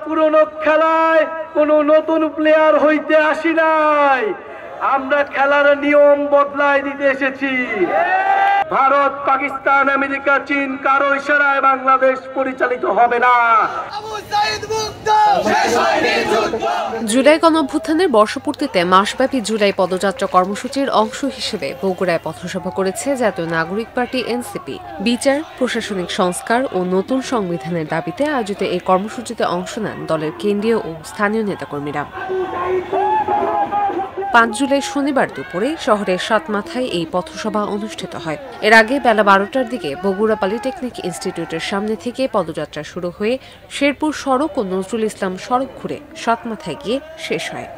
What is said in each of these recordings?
পুরনো খেলায় কোনো নতুন প্লেয়ার হইতে আসি নাই, আমরা খেলার নিয়ম বদলায় দিতে এসেছি। ভারত, পাকিস্তান, আমেরিকা, চীন কারো ইশারায় বাংলাদেশ পরিচালিত হবে না। জুলাই গণঅভ্যুত্থানের বর্ষপূর্তিতে মাসব্যাপী জুলাই পদযাত্রা কর্মসূচির অংশ হিসেবে বগুড়ায় পথসভা করেছে জাতীয় নাগরিক পার্টি এনসিপি। বিচার, প্রশাসনিক সংস্কার ও নতুন সংবিধানের দাবিতে আয়োজিত এই কর্মসূচিতে অংশ নেন দলের কেন্দ্রীয় ও স্থানীয় নেতাকর্মীরা। 5 জুলাই শনিবার দুপুরে শহরের সাতমাথায় এই পথসভা অনুষ্ঠিত হয়। এর আগে বেলা 12টার দিকে বগুড়া পলিটেকনিক ইনস্টিটিউটের সামনে থেকে পদযাত্রা শুরু হয়ে শেরপুর সড়ক ও নজরুল ইসলাম সড়ক ঘুরে সাতমাথায় গিয়ে শেষ হয়।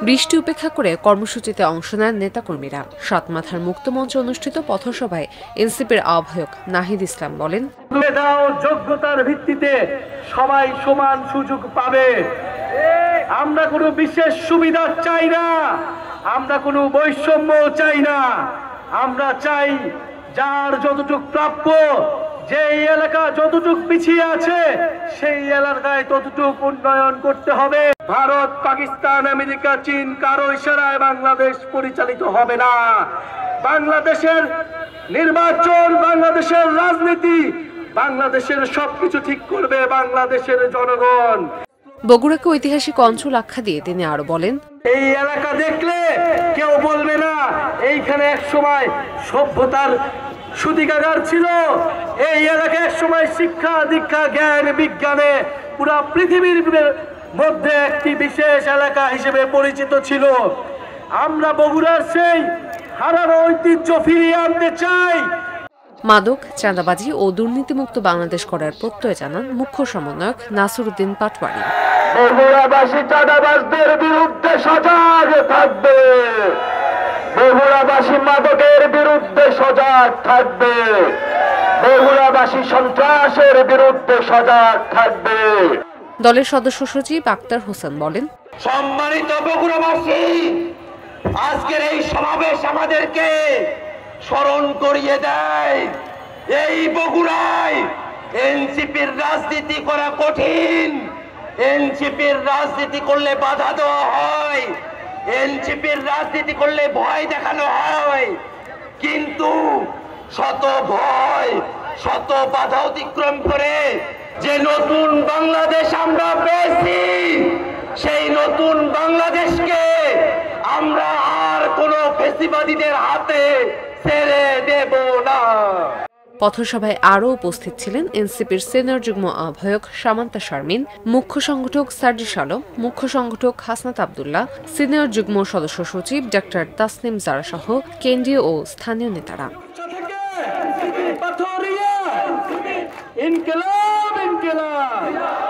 বৃষ্টি উপেক্ষা করে কর্মসূচিতে অংশ নেন নেতাকর্মীরা। সাতমাথার মুক্তমঞ্চে অনুষ্ঠিত পথসভায় এনসিপির আহ্বায়ক নাহিদ ইসলাম বলেন, মেধা ও যোগ্যতার ভিত্তিতে সবাই সমান সুযোগ পাবে। আমরা কোনো বিশেষ সুবিধা চাই না, আমরা কোনো বৈষম্য চাই না। আমরা চাই যার যতটুকু প্রাপ্য, যেই এলাকা যতটুকু পিছিয়ে আছে সেই এলাকায় ততটুকু উন্নয়ন করতে হবে। ভারত, পাকিস্তান, আমেরিকা, চীন কারো ইশারায় বাংলাদেশ পরিচালিত হবে না। বাংলাদেশের নির্বাচন, বাংলাদেশের রাজনীতি, বাংলাদেশের সবকিছু ঠিক করবে বাংলাদেশের জনগণ। বগুড়াকে ঐতিহাসিক অঞ্চল আখ্যা দিয়ে তিনি আরো বলেন, এই এলাকা দেখলে কেউ বলবে না এইখানে একসময় সভ্যতার সূতিকাগার ছিল। এই এলাকা একসময় শিক্ষা, দীক্ষা, জ্ঞান, বিজ্ঞানে পুরা পৃথিবীর মধ্যে একটি বিশেষ এলাকা হিসেবে পরিচিত ছিল। আমরা বগুড়ার সেই হারানো ঐতিহ্য ফিরিয়ে আনতে চাই। মাদক, চাঁদাবাজি ও দুর্নীতিমুক্ত বাংলাদেশ করার প্রত্যয় জানান মুখ্য সমন্বয়ক নাসিরউদ্দিন পাটোয়ারি। বগুড়াবাসী চাঁদাবাজদের বিরুদ্ধে সজাগ থাকবে, বগুড়াবাসী মাদকের বিরুদ্ধে সজাগ থাকবে, বগুড়াবাসী সন্ত্রাসের বিরুদ্ধে সজাগ থাকবে। দলের সদস্য সচিব আক্তার হোসেন বলেন, সম্মানিত বগুড়াবাসী, আজকের এই সমাবেশ আমাদেরকে স্মরণ করিয়ে দেয় এই বগুড়ায় এনসিপির রাজনীতি করা কঠিন। এনসিপির রাজনীতি করলে বাধা দেওয়া হয়, এনসিপির রাজনীতি করলে ভয় দেখানো হয়, কিন্তু শত ভয়, শত বাধা অতিক্রম করে যে নতুন বাংলাদেশ আমরা পেয়েছি, সেই নতুন বাংলাদেশকে আমরা আর কোনো ফ্যাসিবাদীদের হাতে ছেড়ে দেব না। পথসভায় আরও উপস্থিত ছিলেন এনসিপির সিনিয়র যুগ্ম আহ্বায়ক সামান্তা শারমিন, মুখ্য সংগঠক সার্জিস আলম, মুখ্য সংগঠক হাসনাত আব্দুল্লাহ, সিনিয়র যুগ্ম সদস্য সচিব ডাক্তার তাসনিম জারা সহ কেন্দ্রীয় ও স্থানীয় নেতারা। ইনকিলাব, ইনকিলাব।